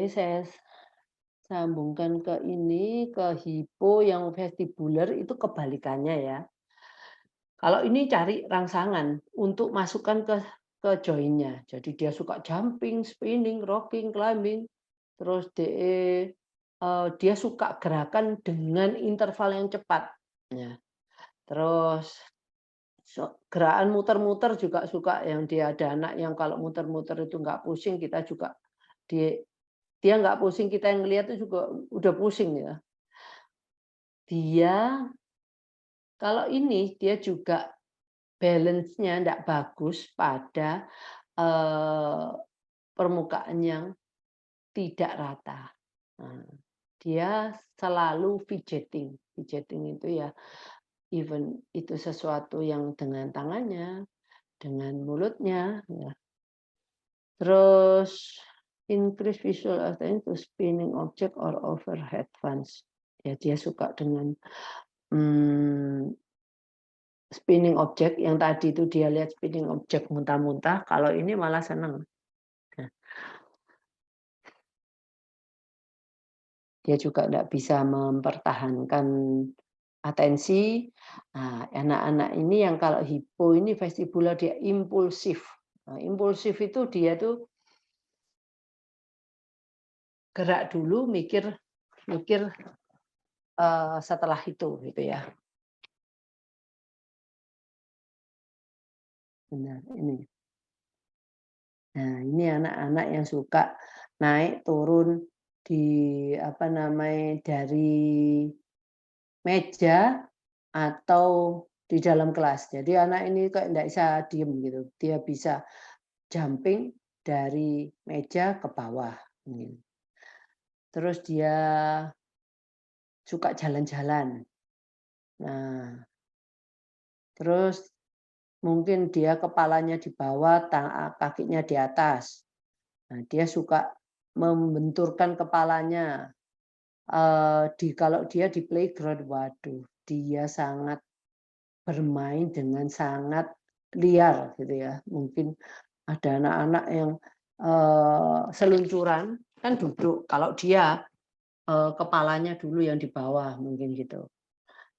saya sambungkan ke ini, ke hipo yang vestibular itu kebalikannya ya. Kalau ini cari rangsangan untuk masukkan ke join-nya. Jadi dia suka jumping, spinning, rocking, climbing, terus dia suka gerakan dengan interval yang cepat. Ya, terus gerakan muter-muter juga suka, yang dia ada anak yang kalau muter-muter itu nggak pusing, kita juga dia dia nggak pusing, kita yang ngelihat itu juga udah pusing ya. Dia kalau ini dia juga balance-nya ndak bagus pada, eee, permukaan yang tidak rata. Nah, dia selalu fidgeting. Fidgeting itu ya even itu sesuatu yang dengan tangannya, dengan mulutnya, ya. Terus increase visual attention to spinning object or overhead fans. Ya dia suka dengan, mmm spinning object yang tadi itu dia lihat spinning object muntah-muntah, kalau ini malah seneng. Nah, dia juga ndak bisa mempertahankan atensi. Nah, anak-anak ini yang kalau hipo ini vestibular dia impulsif. Nah, impulsif itu dia tuh gerak dulu mikir mikir, setelah itu gitu ya. Benar, ini. Nah, ini anak-anak yang suka naik turun di apa namanya, dari meja atau di dalam kelas. Jadi anak ini kayak nggak bisa diem gitu, dia bisa jumping dari meja ke bawah, gitu. Terus dia suka jalan-jalan. Nah, terus mungkin dia kepalanya di bawah, kakinya di atas. Nah, dia suka membenturkan kepalanya, kalau dia di playground, waduh, dia sangat bermain dengan sangat liar gitu ya. Mungkin ada anak-anak yang, seluncuran, kan duduk, kalau dia, kepalanya dulu yang di bawah mungkin gitu.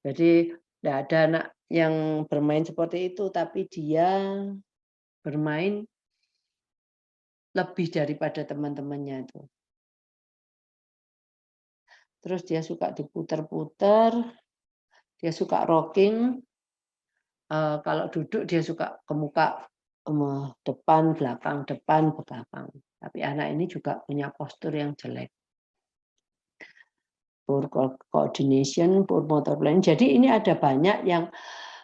Jadi nggak ada anak yang bermain seperti itu, tapi dia bermain lebih daripada teman-temannya itu. Terus dia suka diputer-puter, dia suka rocking, kalau duduk dia suka ke muka, depan, belakang. Tapi anak ini juga punya postur yang jelek. Poor coordination, poor motor planning. Jadi ini ada banyak yang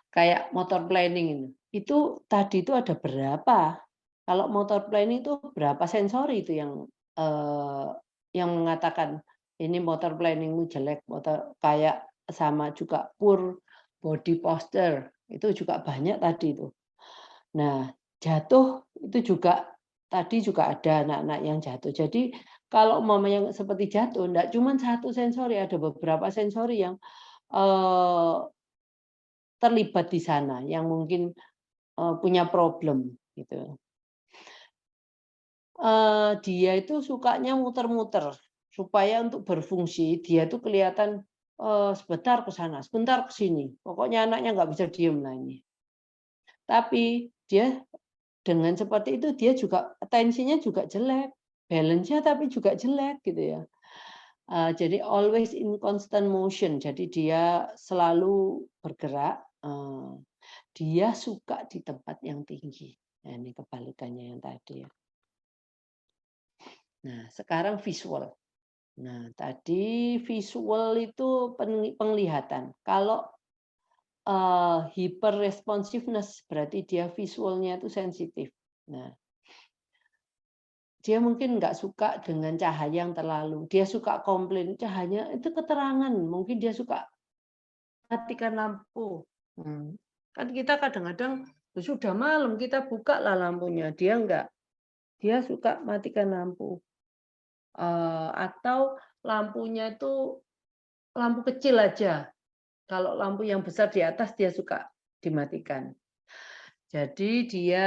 kayak motor planning ini. Itu tadi itu ada berapa? Kalau motor planning itu berapa sensori itu eee, yang mengatakan ini motor planning-mu jelek, motor kayak sama juga poor body posture, itu juga banyak tadi itu. Nah, jatuh itu juga tadi juga ada anak-anak yang jatuh. Jadi kalau umpamanya seperti jatuh, enggak cuma satu sensori, ada beberapa sensori yang, eee, terlibat di sana, yang mungkin, punya problem, gitu. Dia itu sukanya muter-muter, supaya untuk berfungsi dia tuh kelihatan, sebentar ke sana, sebentar ke sini, pokoknya anaknya nggak bisa diem lah ini. Tapi dia dengan seperti itu dia juga atensinya juga jelek, balance-nya tapi juga jelek gitu ya. Jadi always in constant motion, jadi dia selalu bergerak, dia suka di tempat yang tinggi. Nah, ini kebalikannya yang tadi ya. Nah, sekarang visual. Nah, tadi visual itu penglihatan. Kalau, hyper responsiveness berarti dia visualnya itu sensitif. Nah, dia mungkin nggak suka dengan cahaya yang terlalu, dia suka komplain, "Cahayanya itu keterangan," mungkin dia suka matikan lampu. Kan kita kadang-kadang, sudah malam kita buka lah lampunya, dia enggak, dia suka matikan lampu. Atau lampunya itu lampu kecil aja, kalau lampu yang besar di atas dia suka dimatikan. Jadi dia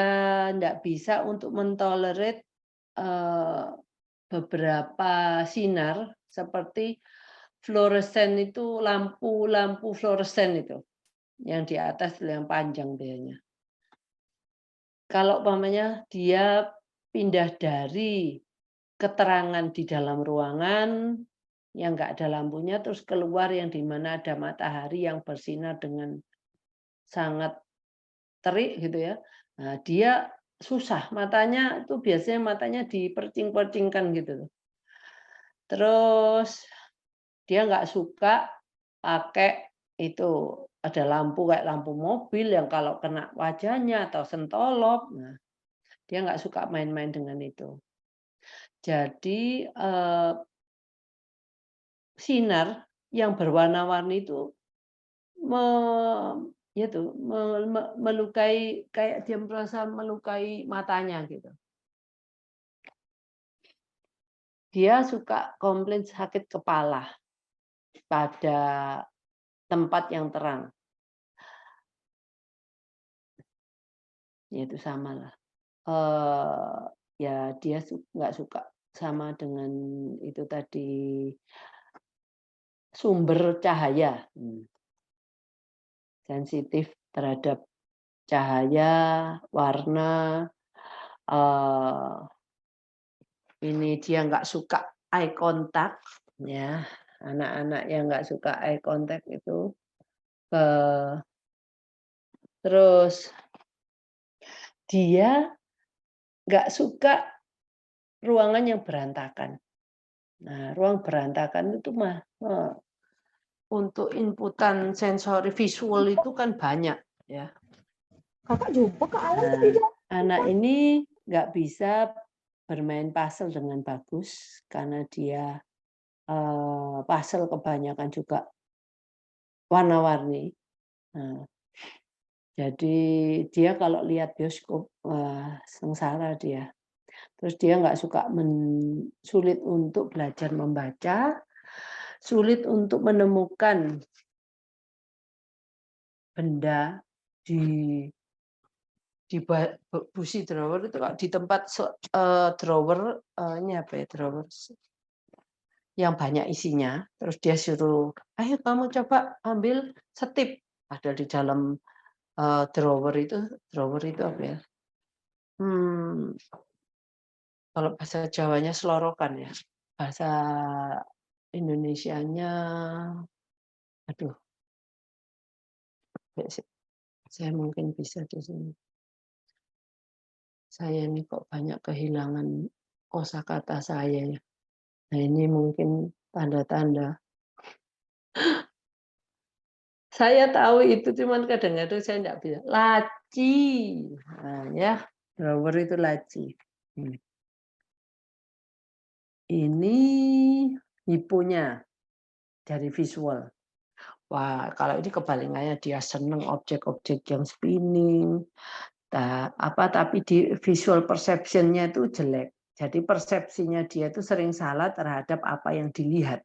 enggak bisa untuk mentolerate, eee beberapa sinar seperti fluoresen itu lampu fluoresen itu, yang di atas yang panjang biasanya. Kalau umpamanya dia pindah dari keterangan di dalam ruangan yang nggak ada lampunya, terus keluar yang di mana ada matahari yang bersinar dengan sangat terik gitu ya. Nah, dia susah, matanya itu biasanya matanya dipercing-percingkan gitu. Terus dia nggak suka pakai itu, ada lampu kayak lampu mobil yang kalau kena wajahnya atau sentolop, nah dia nggak suka main-main dengan itu. Jadi, sinar yang berwarna-warni itu me ya itu, melukai, kayak dia merasa melukai matanya gitu. Dia suka komplain sakit kepala pada tempat yang terang, ya itu samalah. Ya dia nggak suka sama dengan itu tadi, sumber cahaya, sensitif terhadap cahaya, warna, ini dia nggak suka eye contact, ya, anak-anak yang nggak suka eye contact itu, terus dia nggak suka ruangan yang berantakan. Nah, ruang berantakan itu mah, untuk inputan sensori visual itu kan banyak, ya. Kakak jumpa ke alam Nah, tidak? anak ini nggak bisa bermain puzzle dengan bagus karena dia, puzzle kebanyakan juga warna-warni. Nah, jadi dia kalau lihat bioskop, wah sengsara dia. Terus dia nggak suka sulit untuk belajar membaca, sulit untuk menemukan benda di busi drawer itu, Kak, di tempat drawer, ini apa ya, drawer yang banyak isinya, terus dia suruh, "Ayo kamu coba ambil setip." Ada di dalam, drawer itu apa ya, kalau bahasa Jawanya selorokan ya, bahasa Indonesianya, aduh, saya mungkin bisa di sini. Saya ini kok banyak kehilangan kosakata saya ya. Nah ini mungkin tanda-tanda. Saya tahu itu, cuman kadang-kadang saya enggak bisa. Laci. Nah ya, drawer itu laci. Ini hiponya dari visual. Wah, kalau ini kebalingannya dia seneng objek-objek yang spinning, tapi di visual perception-nya itu jelek. Jadi persepsinya dia itu sering salah terhadap apa yang dilihat.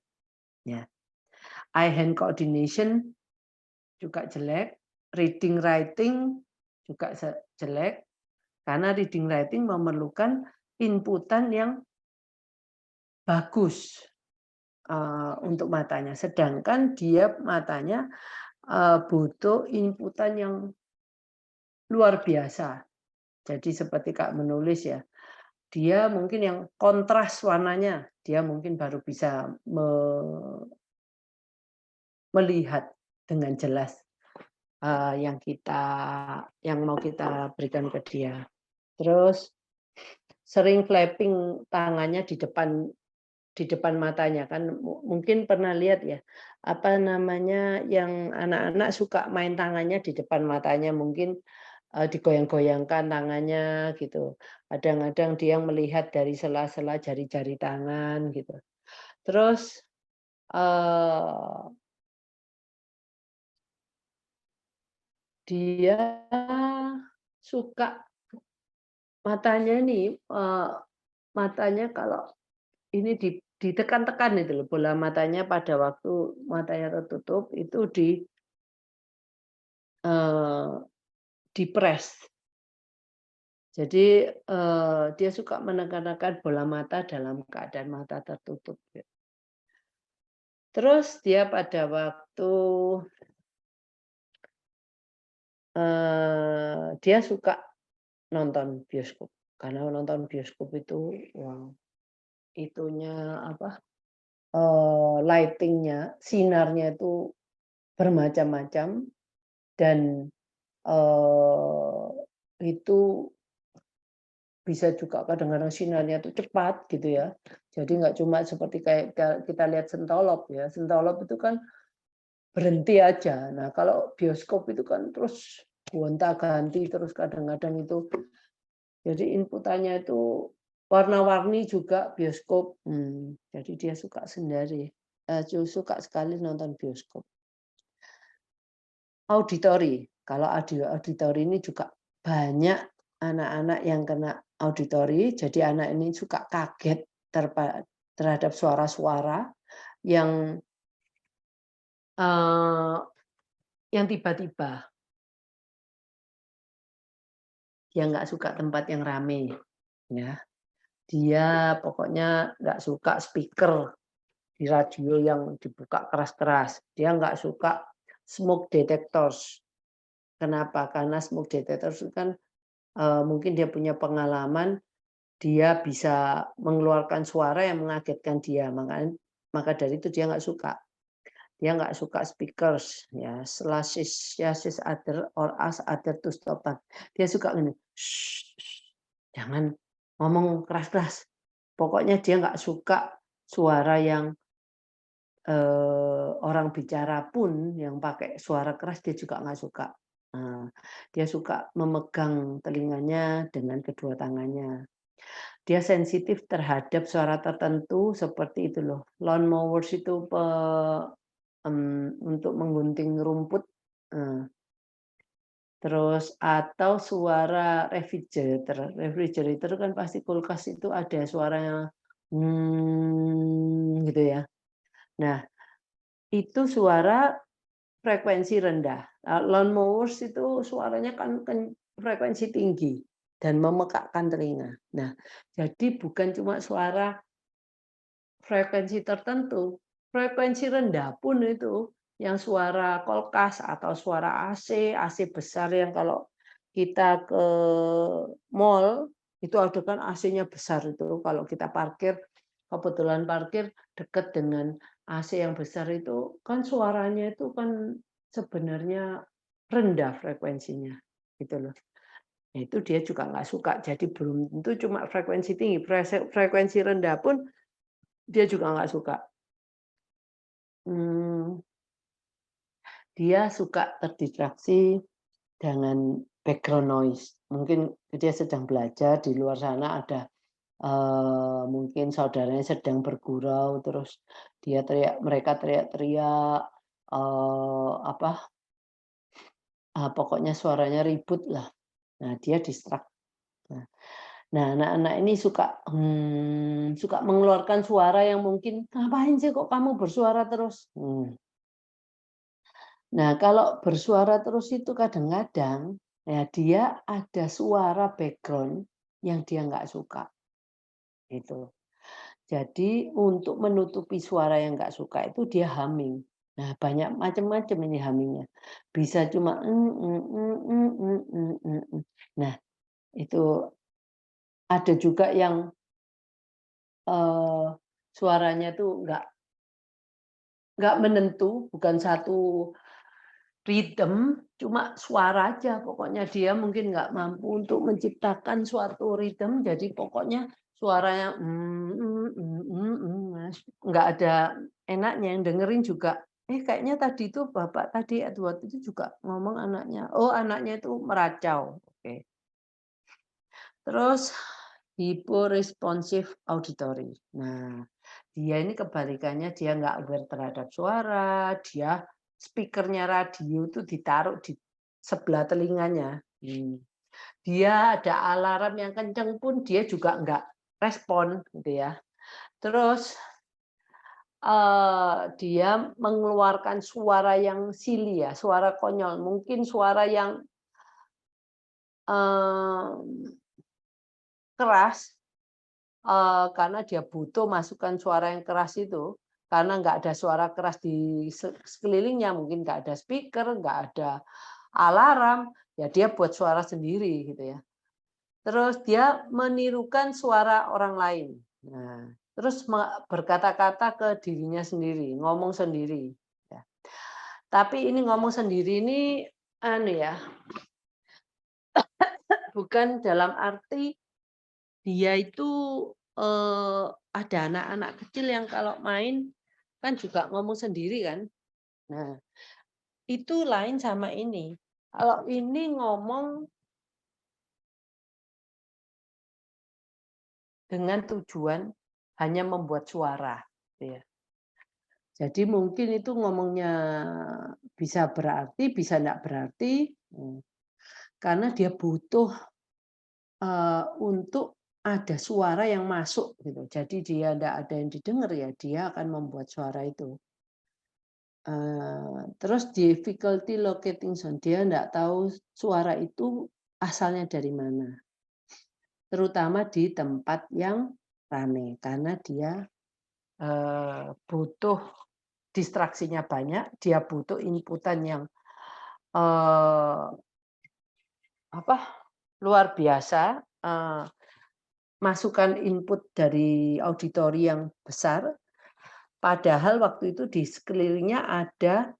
Ya. Eye hand coordination juga jelek, reading writing juga jelek, karena reading writing memerlukan inputan yang bagus untuk matanya, sedangkan dia matanya butuh inputan yang luar biasa. Jadi seperti Kak menulis ya, dia mungkin yang kontras warnanya, dia mungkin baru bisa melihat dengan jelas yang mau kita berikan ke dia. Terus sering flapping tangannya di depan matanya kan, mungkin pernah lihat ya, apa namanya, yang anak-anak suka main tangannya di depan matanya, mungkin digoyang-goyangkan tangannya gitu. Kadang-kadang dia melihat dari sela-sela jari-jari tangan gitu. Terus dia suka matanya kalau ini ditekan-tekan itu loh, bola matanya pada waktu matanya tertutup itu di-press. Jadi dia suka menekan-nekan bola mata dalam keadaan mata tertutup. Terus dia pada waktu dia suka nonton bioskop, karena nonton bioskop itu, wow, itunya apa, lighting-nya, sinarnya itu bermacam-macam dan, itu bisa juga kadang-kadang sinarnya itu cepat gitu ya. Jadi nggak cuma seperti kayak kita lihat sentolop ya, sentolop itu kan berhenti aja. Nah, kalau bioskop itu kan terus gonta-ganti terus kadang-kadang itu. Jadi inputannya itu warna-warni juga bioskop. Jadi dia suka suka sekali nonton bioskop. Auditori, kalau auditori ini juga banyak anak-anak yang kena auditori, jadi anak ini suka kaget terhadap suara-suara yang tiba-tiba. Dia nggak suka tempat yang rame, ya. Dia pokoknya nggak suka speaker di radio yang dibuka keras-keras. Dia nggak suka smoke detectors. Kenapa? Karena smoke detectors itu kan mungkin dia punya pengalaman, dia bisa mengeluarkan suara yang mengagetkan dia, maka dari itu dia nggak suka. Dia nggak suka speakers, ya, slashes other or ask other to stop. Dia suka gini, "Shh, shh, jangan ngomong keras-keras." Pokoknya dia nggak suka suara yang orang bicara pun yang pakai suara keras dia juga nggak suka. Dia suka memegang telinganya dengan kedua tangannya. Dia sensitif terhadap suara tertentu seperti itu loh. Lawn mowers itu untuk menggunting rumput, terus atau suara refrigerator. Refrigerator kan pasti kulkas itu ada suaranya, gitu ya. Nah, itu suara frekuensi rendah. Lawn mowers itu suaranya kan frekuensi tinggi dan memekakkan telinga. Nah, jadi bukan cuma suara frekuensi tertentu, frekuensi rendah pun itu, yang suara kulkas atau suara AC besar yang kalau kita ke mall, itu ada kan AC-nya besar itu, kalau kita parkir, kebetulan parkir dekat dengan AC yang besar itu, kan suaranya itu kan sebenarnya rendah frekuensinya, gitu loh. Nah, itu dia juga nggak suka, jadi belum tentu cuma frekuensi tinggi, frekuensi rendah pun dia juga nggak suka. Dia suka terdistraksi dengan background noise. Mungkin dia sedang belajar, di luar sana ada, mungkin saudaranya sedang bergurau, terus mereka teriak-teriak, pokoknya suaranya ribut lah. Nah, dia distract. Nah, anak-anak ini suka mengeluarkan suara yang mungkin, "Ngapain sih kok kamu bersuara terus?" Nah, kalau bersuara terus itu kadang-kadang, ya dia ada suara background yang dia nggak suka, itu. Jadi untuk menutupi suara yang nggak suka itu dia humming. Nah, banyak macam-macam ini humming-nya. Bisa cuma, Nah, itu ada juga yang, suaranya tuh nggak menentu, bukan satu rhythm, cuma suara aja, pokoknya dia mungkin nggak mampu untuk menciptakan suatu rhythm, jadi pokoknya suaranya, nggak ada enaknya, yang dengerin juga, kayaknya tadi itu Bapak tadi Edward itu juga ngomong anaknya, oh anaknya itu meracau, oke. Terus hyperresponsive auditory. Nah, dia ini kebalikannya, dia nggak aware terhadap suara, dia speakernya radio itu ditaruh di sebelah telinganya. Dia ada alarm yang kenceng pun dia juga nggak respon, gitu ya. Terus dia mengeluarkan suara yang silly ya, suara konyol, mungkin suara yang keras, karena dia butuh masukan suara yang keras itu, karena nggak ada suara keras di sekelilingnya, mungkin nggak ada speaker, nggak ada alarm, ya dia buat suara sendiri gitu ya. Terus dia menirukan suara orang lain. Nah, terus berkata-kata ke dirinya sendiri, ngomong sendiri. Ya. Tapi ini ngomong sendiri ini anu ya, bukan dalam arti dia itu ada anak-anak kecil yang kalau main kan juga ngomong sendiri kan. Nah, itu lain sama ini. Kalau ini ngomong dengan tujuan hanya membuat suara, gitu ya. Jadi mungkin itu ngomongnya bisa berarti, bisa enggak berarti, karena dia butuh untuk ada suara yang masuk gitu. Jadi dia enggak ada yang didengar ya, dia akan membuat suara itu. Terus difficulty locating sound, dia enggak tahu suara itu asalnya dari mana. Terutama di tempat yang ramai, karena dia butuh distraksinya banyak, dia butuh inputan yang luar biasa, masukan input dari auditori yang besar, padahal waktu itu di sekelilingnya ada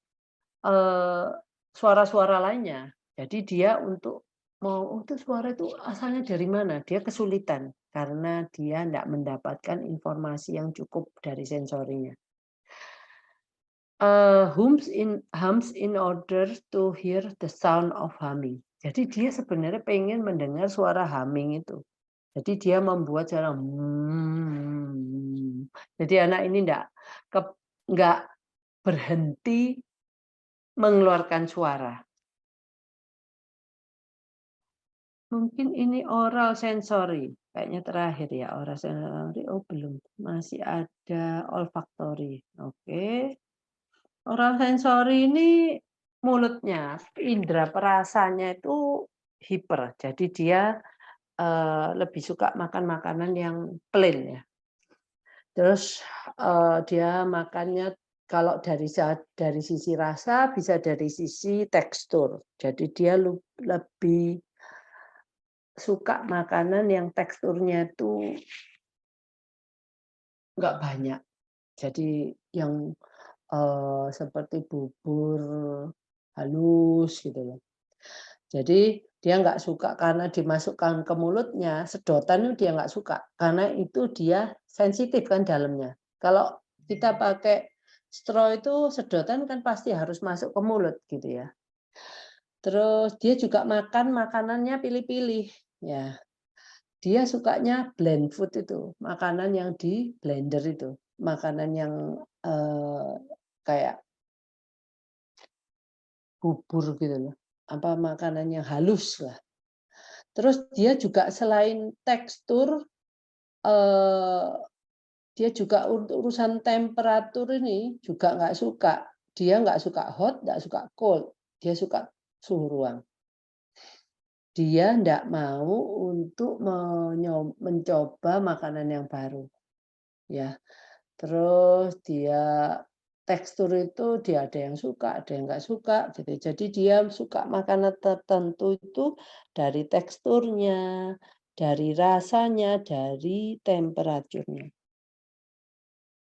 suara-suara lainnya. Jadi dia untuk itu suara itu asalnya dari mana, dia kesulitan karena dia tidak mendapatkan informasi yang cukup dari sensorinya. Hums in order to hear the sound of humming. Jadi dia sebenarnya pengen mendengar suara humming itu. Jadi dia membuat suara Jadi anak ini enggak berhenti mengeluarkan suara. Mungkin ini oral sensory, kayaknya terakhir ya, oral sensory. Oh belum, masih ada olfactory. Oke. Oral sensory ini mulutnya, indera perasanya itu hiper. Jadi dia lebih suka makan makanan yang plain ya. Terus dia makannya kalau dari sisi rasa bisa dari sisi tekstur. Jadi dia lebih suka makanan yang teksturnya itu nggak banyak. Jadi yang seperti bubur halus gitu loh. Jadi dia nggak suka karena dimasukkan ke mulutnya, sedotan itu dia nggak suka. Karena itu dia sensitif kan dalamnya. Kalau kita pakai straw itu sedotan kan pasti harus masuk ke mulut gitu ya. Terus dia juga makan makanannya pilih-pilih ya. Dia sukanya blend food itu, makanan yang di blender itu, makanan yang kayak bubur gitu loh, apa makanan yang halus lah. Terus dia juga selain tekstur, dia juga urusan temperatur ini juga nggak suka. Dia nggak suka hot, nggak suka cold, dia suka suhu ruang. Dia ndak mau untuk mencoba makanan yang baru, ya. Terus dia tekstur itu dia ada yang suka, ada yang nggak suka, gitu. Jadi dia suka makanan tertentu itu dari teksturnya, dari rasanya, dari temperaturnya.